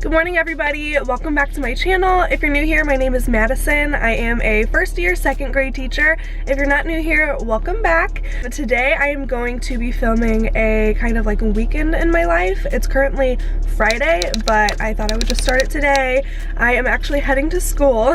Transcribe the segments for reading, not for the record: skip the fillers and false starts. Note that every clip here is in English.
Good morning everybody, welcome back to my channel. If you're new here, my name is Madison. I am a first year second grade teacher. If you're not new here, welcome back. But today I am going to be filming a kind of like a weekend in my life. It's currently Friday, but I thought I would just start it today. I am actually heading to school.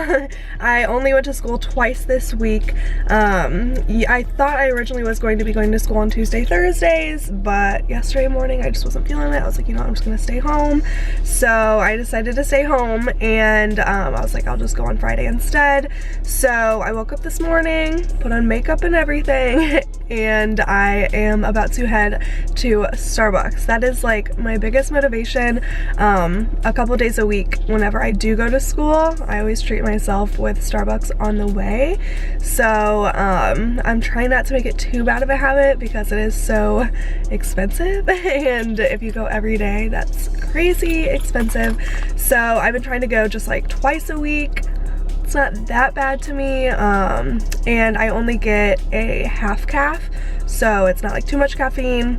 I only went to school twice this week. I thought I originally was going to be going to school on Tuesday, Thursdays, but yesterday morning I just wasn't feeling it. I was like, you know what, I'm just gonna stay home. So I decided to stay home, and I was like, I'll just go on Friday instead. So I woke up this morning, put on makeup and everything, and I am about to head to Starbucks. That is like my biggest motivation. A couple days a week whenever I do go to school, I always treat myself with Starbucks on the way. So I'm trying not to make it too bad of a habit because it is so expensive, and if you go every day, that's crazy expensive. So I've been trying to go just like twice a week. It's not that bad to me, and I only get a half calf, so it's not like too much caffeine.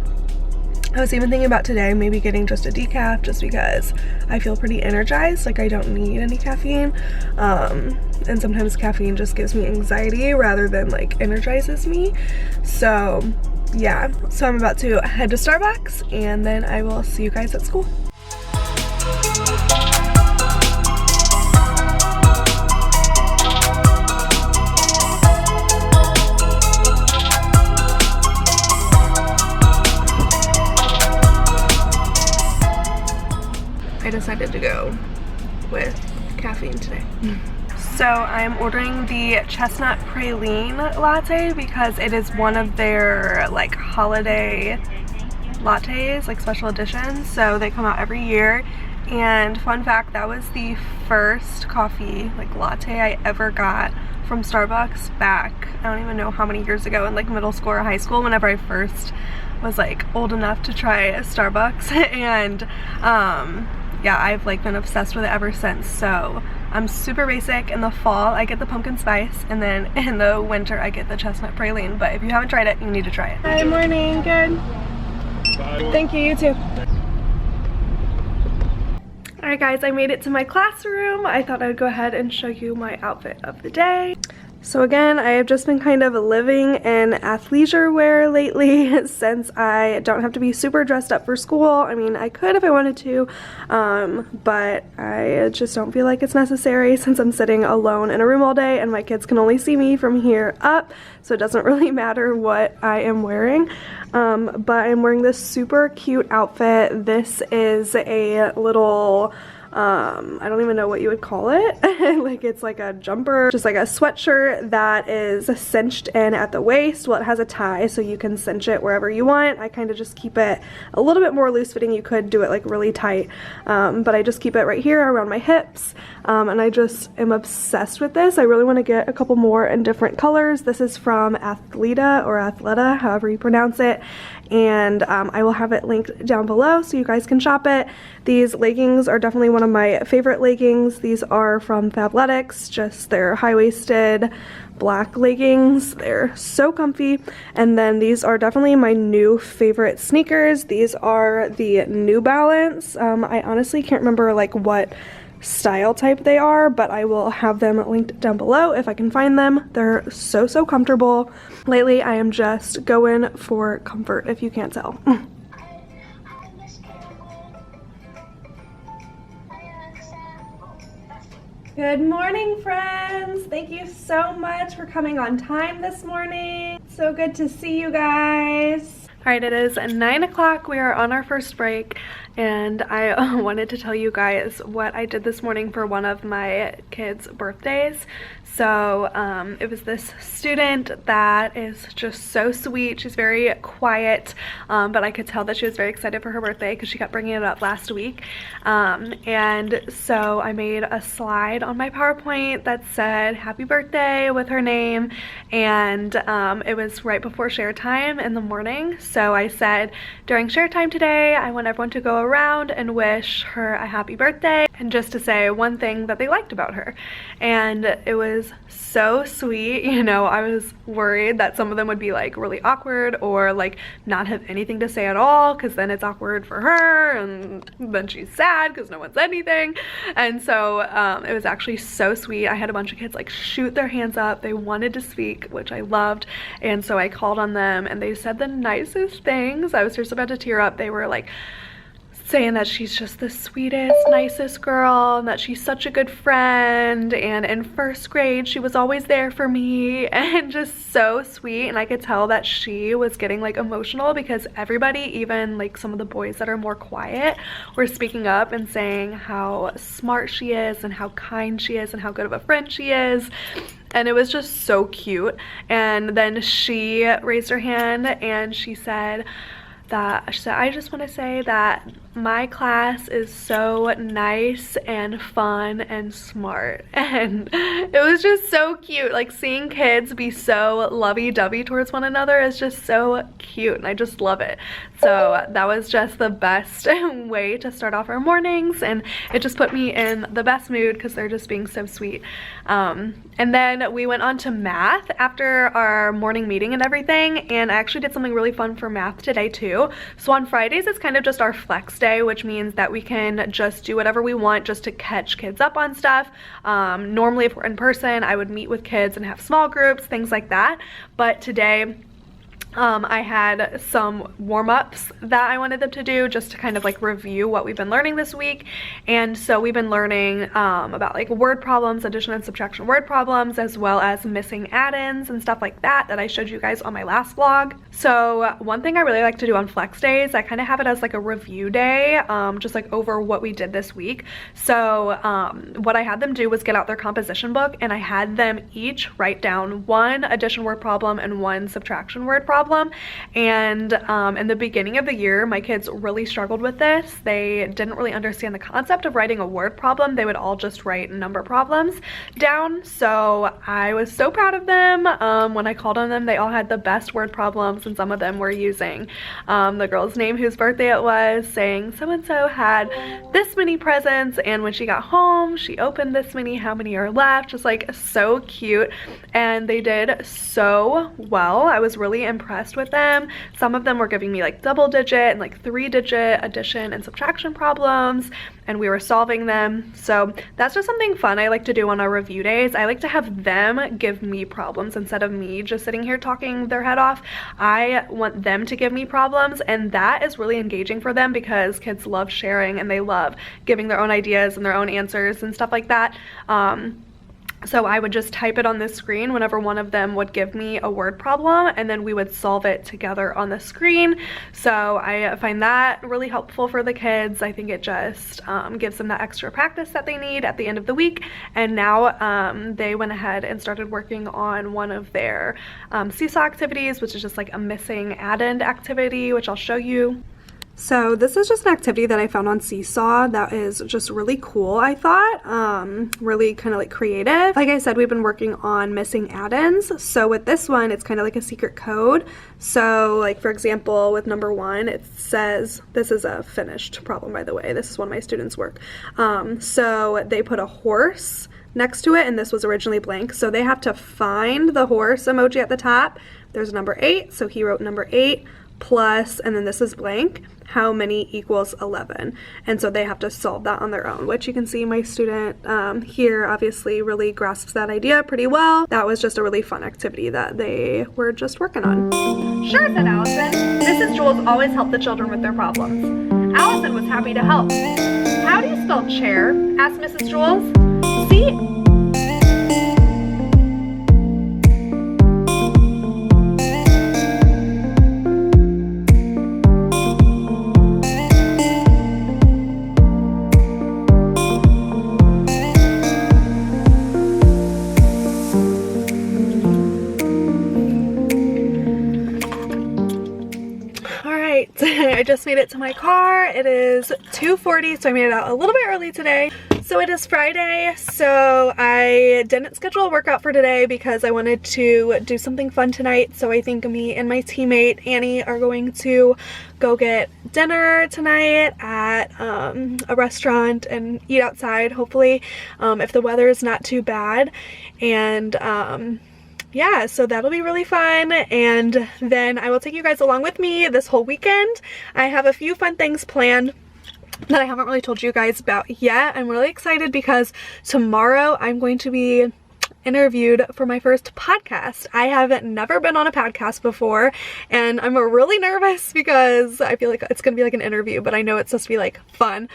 I was even thinking about today maybe getting just a decaf just because I feel pretty energized, like I don't need any caffeine, and sometimes caffeine just gives me anxiety rather than like energizes me. So yeah, so I'm about to head to Starbucks and then I will see you guys at school. I decided to go with caffeine today. So I'm ordering the chestnut praline latte because it is one of their like holiday lattes, like special editions. So they come out every year, and fun fact, that was the first coffee like latte I ever got from Starbucks back, I don't even know how many years ago, in like middle school or high school, whenever I first was like old enough to try Starbucks. And yeah, I've like been obsessed with it ever since. So I'm super basic. In the fall I get the pumpkin spice, and then in the winter I get the chestnut praline. But if you haven't tried it, you need to try it. Good morning. Good. Bye. Thank you. You too. Alright guys, I made it to my classroom. I thought I would go ahead and show you my outfit of the day. So again, I have just been kind of living in athleisure wear lately since I don't have to be super dressed up for school. I mean, I could if I wanted to, but I just don't feel like it's necessary since I'm sitting alone in a room all day and my kids can only see me from here up, so it doesn't really matter what I am wearing. But I'm wearing this super cute outfit. This is a little I don't even know what you would call it. Like, it's like a jumper, just like a sweatshirt that is cinched in at the waist. Well, it has a tie, so you can cinch it wherever you want. I kind of just keep it a little bit more loose fitting. You could do it like really tight, but I just keep it right here around my hips, and I just am obsessed with this. I really want to get a couple more in different colors. This is from Athleta or Athleta, however you pronounce it, and I will have it linked down below so you guys can shop it. These leggings are definitely one of my favorite leggings. These are from Fabletics, just they're high-waisted black leggings. They're so comfy. And then these are definitely my new favorite sneakers. These are the New Balance. I honestly can't remember like what style type they are, but I will have them linked down below if I can find them. They're so comfortable. Lately I am just going for comfort, if you can't tell. Good morning, friends. Thank you so much for coming on time this morning. So good to see you guys. All right, it is 9 o'clock. We are on our first break, and I wanted to tell you guys what I did this morning for one of my kids' birthdays. So it was this student that is just so sweet. She's very quiet, but I could tell that she was very excited for her birthday because she kept bringing it up last week. And so I made a slide on my PowerPoint that said happy birthday with her name, and it was right before share time in the morning. So I said, during share time today, I want everyone to go around and wish her a happy birthday and just to say one thing that they liked about her. And it was so sweet. You know, I was worried that some of them would be like really awkward or like not have anything to say at all, because then it's awkward for her and then she's sad because no one said anything. And so it was actually so sweet. I had a bunch of kids like shoot their hands up. They wanted to speak, which I loved. And so I called on them and they said the nicest things. I was just about to tear up. They were like saying that she's just the sweetest, nicest girl, and that she's such a good friend, and in first grade she was always there for me, and just so sweet. And I could tell that she was getting like emotional because everybody, even like some of the boys that are more quiet, were speaking up and saying how smart she is and how kind she is and how good of a friend she is. And it was just so cute. And then she raised her hand and she said, I just want to say that my class is so nice and fun and smart. And it was just so cute. Like, seeing kids be so lovey-dovey towards one another is just so cute, and I just love it. So that was just the best way to start off our mornings, and it just put me in the best mood because they're just being so sweet. And then we went on to math after our morning meeting and everything, and I actually did something really fun for math today too. So on Fridays it's kind of just our flex day, which means that we can just do whatever we want just to catch kids up on stuff. Normally if we're in person, I would meet with kids and have small groups, things like that. But today I had some warm-ups that I wanted them to do just to kind of like review what we've been learning this week. And so we've been learning about like word problems, addition and subtraction word problems, as well as missing add-ins and stuff like that I showed you guys on my last vlog. So one thing I really like to do on flex days, I kind of have it as like a review day, just like over what we did this week. So what I had them do was get out their composition book, and I had them each write down one addition word problem and one subtraction word problem. And in the beginning of the year, my kids really struggled with this. They didn't really understand the concept of writing a word problem. They would all just write number problems down. So I was so proud of them. When I called on them, they all had the best word problems, and some of them were using the girl's name whose birthday it was, saying so-and-so had this many presents, and when she got home, she opened this many, how many are left? Just like so cute. And they did so well. I was really impressed with them. Some of them were giving me like double digit and like 3-digit addition and subtraction problems, and we were solving them. So that's just something fun I like to do on our review days. I like to have them give me problems instead of me just sitting here talking their head off. I want them to give me problems, and that is really engaging for them because kids love sharing and they love giving their own ideas and their own answers and stuff like that. So I would just type it on the screen whenever one of them would give me a word problem, and then we would solve it together on the screen. So I find that really helpful for the kids. I think it just gives them that extra practice that they need at the end of the week. And now they went ahead and started working on one of their seesaw activities, which is just like a missing add-in activity, which I'll show you. So this is just an activity that I found on Seesaw that is just really cool, I thought. Really kind of like creative. Like I said, we've been working on missing add-ins. So with this one, it's kind of like a secret code. So like, for example, with number 1, it says, this is a finished problem, by the way. This is one of my students' work. So they put a horse next to it, and this was originally blank. So they have to find the horse emoji at the top. There's number 8, so he wrote number 8 plus, and then this is blank, how many equals 11. And so they have to solve that on their own, which you can see my student here obviously really grasps that idea pretty well. That was just a really fun activity that they were just working on. Sure, said Allison. Mrs. Jules always helped the children with their problems. Allison was happy to help. How do you spell chair? Asked Mrs. Jules. See? I just made it to my car. It is 2:40, so I made it out a little bit early today. So it is Friday, so I didn't schedule a workout for today because I wanted to do something fun tonight. So I think me and my teammate Annie are going to go get dinner tonight at a restaurant and eat outside, hopefully, if the weather is not too bad. And yeah, so that'll be really fun, and then I will take you guys along with me this whole weekend. I have a few fun things planned that I haven't really told you guys about yet. I'm really excited because tomorrow I'm going to be interviewed for my first podcast. I have never been on a podcast before, and I'm really nervous because I feel like it's gonna be like an interview, but I know it's supposed to be like fun.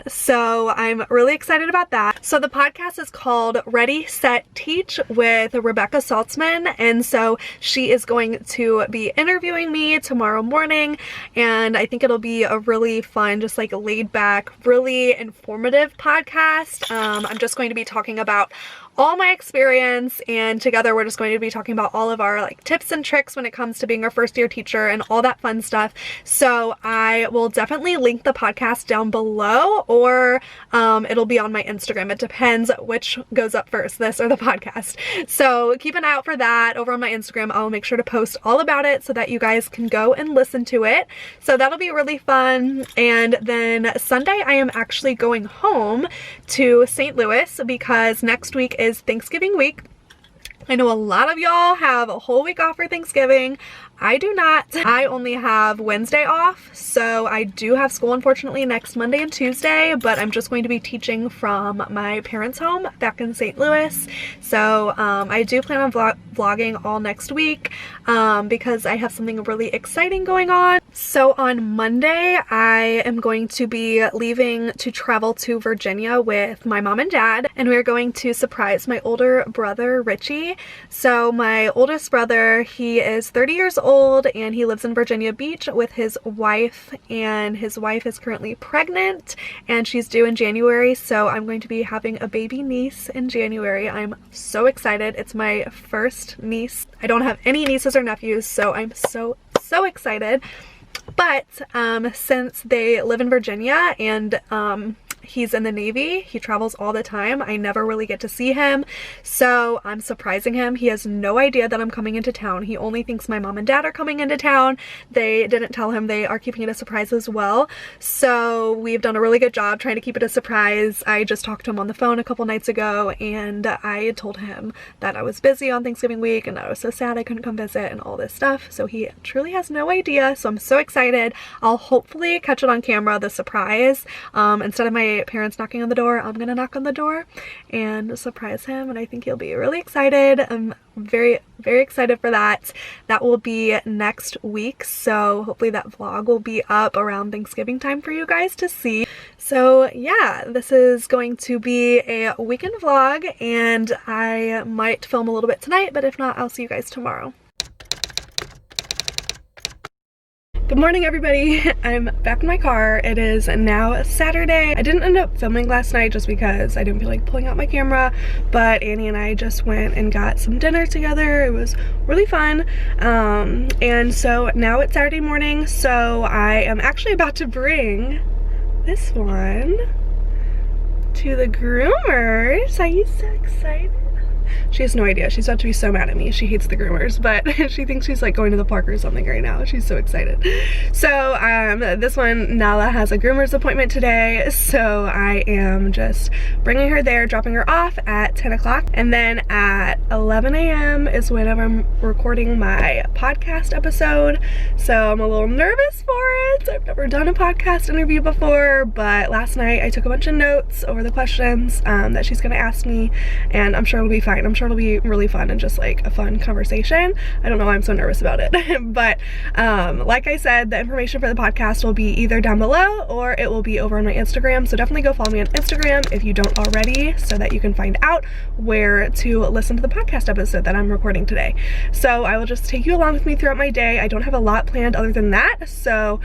So I'm really excited about that. So the podcast is called Ready, Set, Teach with Rebecca Saltzman, and so she is going to be interviewing me tomorrow morning, and I think it'll be a really fun, just like laid back, really informative podcast. I'm just going to be talking about all my experience, and together we're just going to be talking about all of our like tips and tricks when it comes to being a first year teacher and all that fun stuff. So I will definitely link the podcast down below, or it'll be on my Instagram. It depends which goes up first, this or the podcast. So keep an eye out for that over on my Instagram. I'll make sure to post all about it so that you guys can go and listen to it. So that'll be really fun. And then Sunday I am actually going home to St. Louis because next week is Thanksgiving week. I know a lot of y'all have a whole week off for Thanksgiving. I do not. I only have Wednesday off, so I do have school unfortunately next Monday and Tuesday, but I'm just going to be teaching from my parents' home back in St. Louis. So I do plan on vlogging all next week because I have something really exciting going on. So on Monday, I am going to be leaving to travel to Virginia with my mom and dad, and we're going to surprise my older brother, Richie. So my oldest brother, he is 30 years old and he lives in Virginia Beach with his wife, and his wife is currently pregnant and she's due in January. So I'm going to be having a baby niece in January. I'm so excited. It's my first niece. I don't have any nieces or nephews, so I'm so excited. But since they live in Virginia and he's in the Navy, he travels all the time, I never really get to see him, so I'm surprising him. He has no idea that I'm coming into town. He only thinks my mom and dad are coming into town. They didn't tell him. They are keeping it a surprise as well, so we've done a really good job trying to keep it a surprise. I just talked to him on the phone a couple nights ago, and I told him that I was busy on Thanksgiving week and I was so sad I couldn't come visit and all this stuff, so he truly has no idea. So I'm so excited. I'll hopefully catch it on camera, the surprise. Instead of my parents knocking on the door, I'm gonna knock on the door and surprise him, and I think he'll be really excited. I'm very excited for that. That will be next week, so hopefully that vlog will be up around Thanksgiving time for you guys to see. So yeah, this is going to be a weekend vlog, and I might film a little bit tonight, but if not, I'll see you guys tomorrow. Good morning, everybody. I'm back in my car. It is now Saturday. I didn't end up filming last night just because I didn't feel like pulling out my camera, but Annie and I just went and got some dinner together. It was really fun. And so now it's Saturday morning, so I am actually about to bring this one to the groomers. Are you so excited? She has no idea. She's about to be so mad at me. She hates the groomers, but she thinks she's like going to the park or something right now. She's so excited. So this one, Nala has a groomer's appointment today, so I am just bringing her there, dropping her off at 10 o'clock, and then at 11 a.m. is whenever I'm recording my podcast episode. So I'm a little nervous for it. I've never done a podcast interview before, but last night I took a bunch of notes over the questions that she's gonna ask me, and I'm sure it'll be fine. I'm sure it'll be really fun and just like a fun conversation. I don't know why I'm so nervous about it. But like I said, the information for the podcast will be either down below or it will be over on my Instagram. So definitely go follow me on Instagram if you don't already, so that you can find out where to listen to the podcast episode that I'm recording today. So I will just take you along with me throughout my day. I don't have a lot planned other than that, so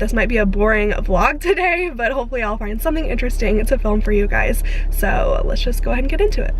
this might be a boring vlog today, but hopefully I'll find something interesting to film for you guys. So let's just go ahead and get into it.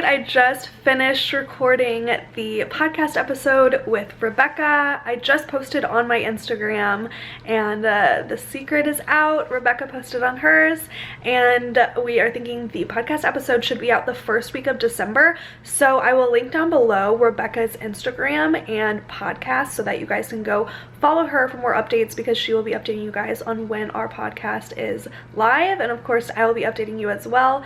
I just finished recording the podcast episode with Rebecca. I just posted on my Instagram, and the secret is out. Rebecca posted on hers, and we are thinking the podcast episode should be out the first week of December. So I will link down below Rebecca's Instagram and podcast so that you guys can go follow her for more updates, because she will be updating you guys on when our podcast is live, and of course I will be updating you as well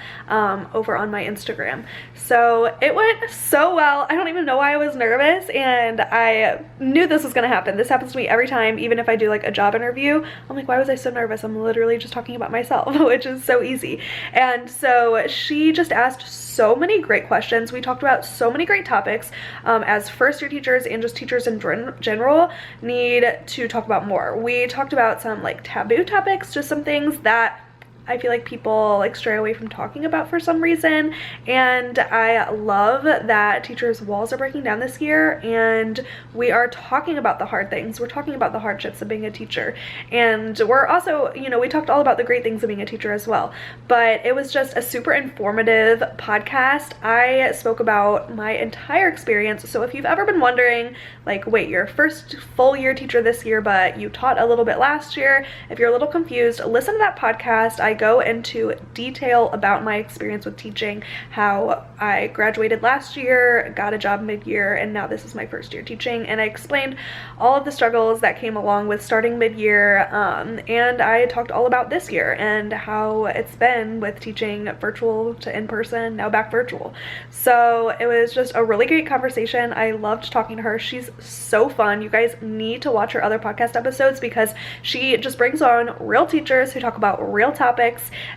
over on my Instagram. So it went so well. I don't even know why I was nervous, and I knew this was gonna happen. This happens to me every time, even if I do like a job interview. I'm like, why was I so nervous? I'm literally just talking about myself, which is so easy. And so she just asked so many great questions. We talked about so many great topics as first year teachers and just teachers in general need to talk about more. We talked about some like taboo topics, just some things that I feel like people like stray away from talking about for some reason, and I love that teachers' walls are breaking down this year, and we are talking about the hard things. We're talking about the hardships of being a teacher, and we're also, you know, we talked all about the great things of being a teacher as well. But it was just a super informative podcast. I spoke about my entire experience. So if you've ever been wondering, like, wait, you're a first full year teacher this year, but you taught a little bit last year, if you're a little confused, listen to that podcast. I go into detail about my experience with teaching, how I graduated last year, got a job mid-year, and now this is my first year teaching, and I explained all of the struggles that came along with starting mid-year, and I talked all about this year and how it's been with teaching virtual to in-person, now back virtual. So it was just a really great conversation. I loved talking to her. She's so fun. You guys need to watch her other podcast episodes, because she just brings on real teachers who talk about real topics,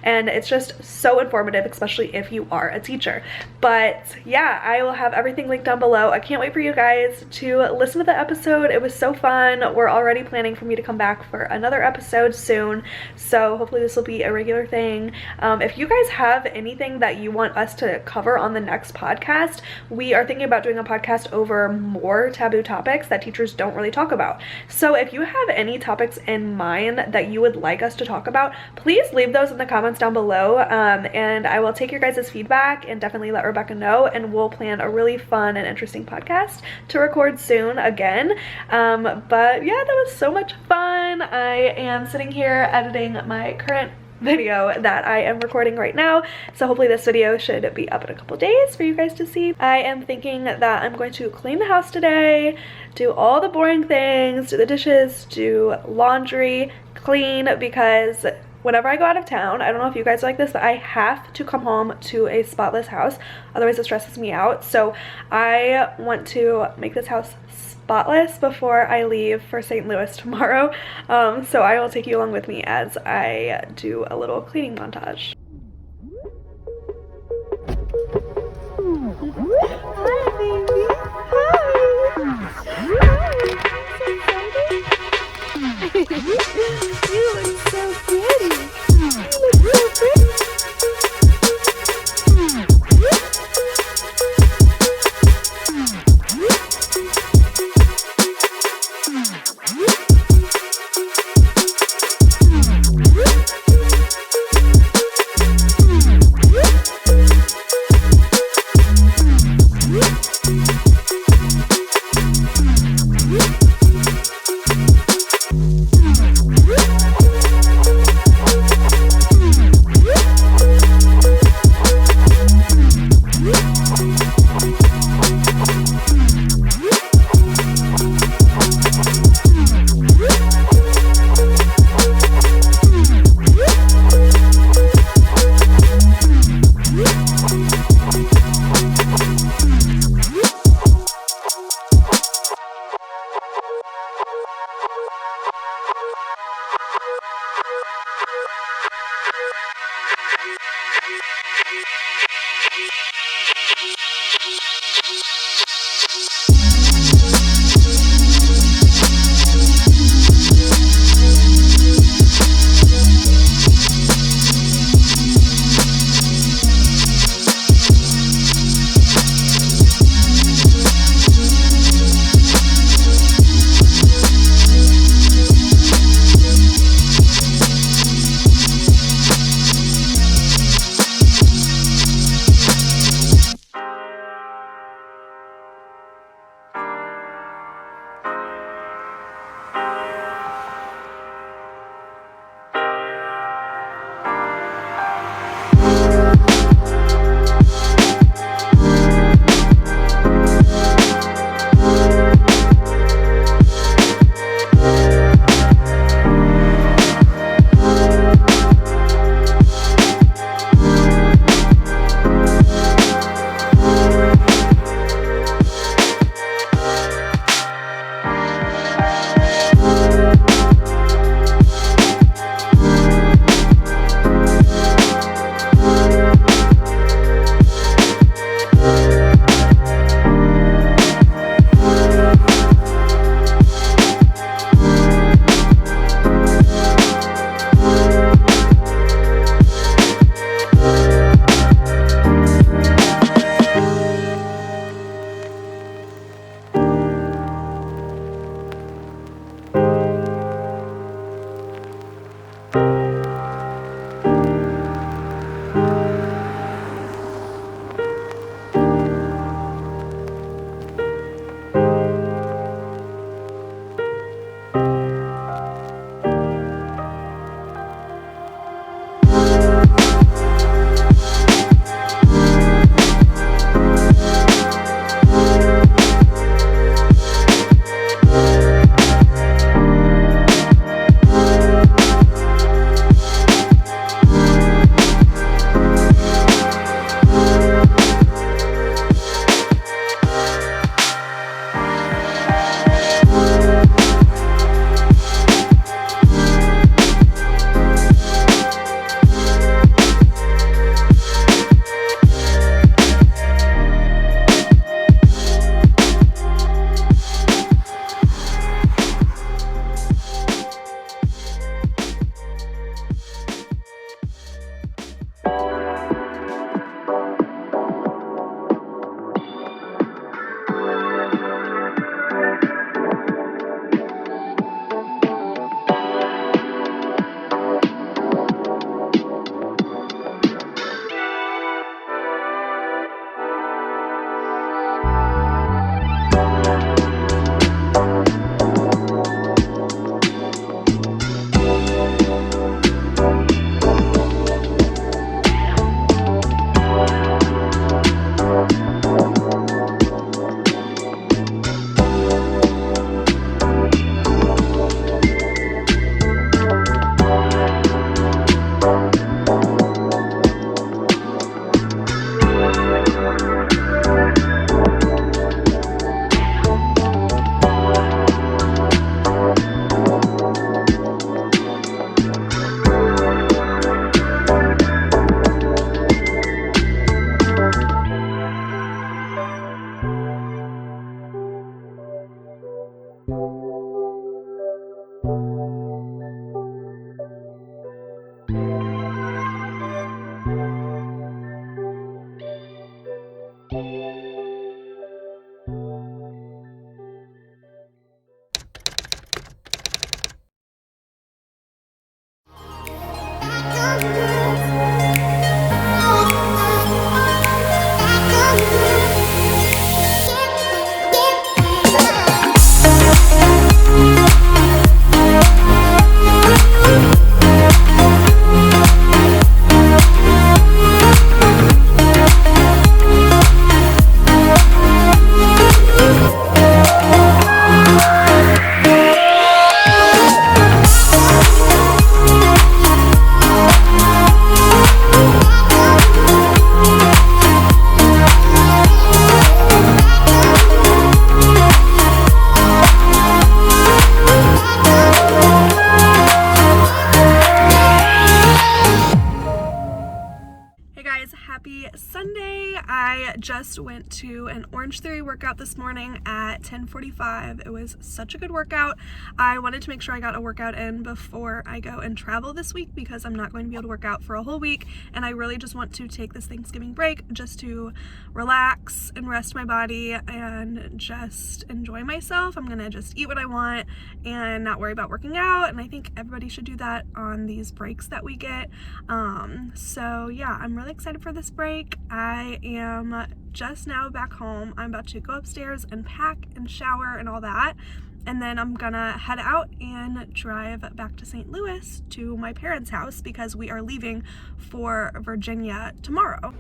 and it's just so informative, especially if you are a teacher. But yeah, I will have everything linked down below. I can't wait for you guys to listen to the episode. It was so fun. We're already planning for me to come back for another episode soon, so hopefully this will be a regular thing. If you guys have anything that you want us to cover on the next podcast, we are thinking about doing a podcast over more taboo topics that teachers don't really talk about. So if you have any topics in mind that you would like us to talk about, please leave those in the comments down below, and I will take your guys' feedback and definitely let Rebecca know, and we'll plan a really fun and interesting podcast to record soon again. But yeah, that was so much fun. I am sitting here editing my current video that I am recording right now, so hopefully this video should be up in a couple days for you guys to see. I am thinking that I'm going to clean the house today, do all the boring things, do the dishes, do laundry, clean, because whenever I go out of town, I don't know if you guys are like this, but I have to come home to a spotless house, otherwise it stresses me out. So I want to make this house spotless before I leave for St. Louis tomorrow. So I will take you along with me as I do a little cleaning montage. Hi, baby. Hi. You look so pretty. You look so pretty. guys, happy Sunday. I just went to an Orange Theory workout this morning at 10:45. It was such a good workout. I wanted to make sure I got a workout in before I go and travel this week because I'm not going to be able to work out for a whole week, and I really just want to take this Thanksgiving break just to relax and rest my body and just enjoy myself. I'm gonna just eat what I want and not worry about working out, and I think everybody should do that on these breaks that we get. So yeah, I'm really excited for this break. I am just now back home. I'm about to go upstairs and pack and shower and all that, and then I'm gonna head out and drive back to St. Louis to my parents' house because we are leaving for Virginia tomorrow.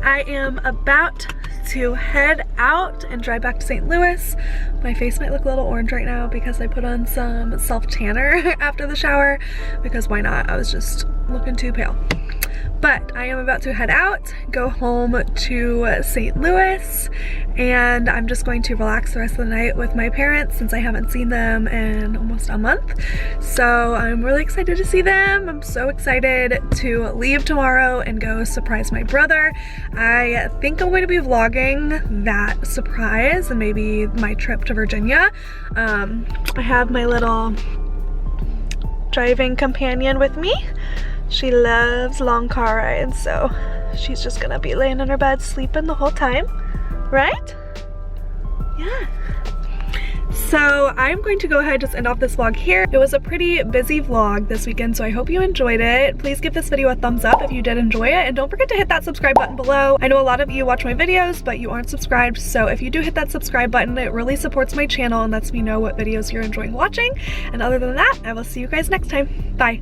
I am about to head out and drive back to St. Louis. My face might look a little orange right now because I put on some self-tanner after the shower, because why not? I was just looking too pale. But I am about to head out, go home to St. Louis, and I'm just going to relax the rest of the night with my parents since I haven't seen them in almost a month. So I'm really excited to see them. I'm so excited to leave tomorrow and go surprise my brother. I think I'm going to be vlogging that surprise and maybe my trip to Virginia. I have my little driving companion with me. She loves long car rides, so she's just gonna be laying in her bed sleeping the whole time, right? Yeah. So I'm going to go ahead and just end off this vlog here. It was a pretty busy vlog this weekend, so I hope you enjoyed it. Please give this video a thumbs up if you did enjoy it, and don't forget to hit that subscribe button below. I know a lot of you watch my videos, but you aren't subscribed, so if you do hit that subscribe button, it really supports my channel and lets me know what videos you're enjoying watching. And other than that, I will see you guys next time. Bye.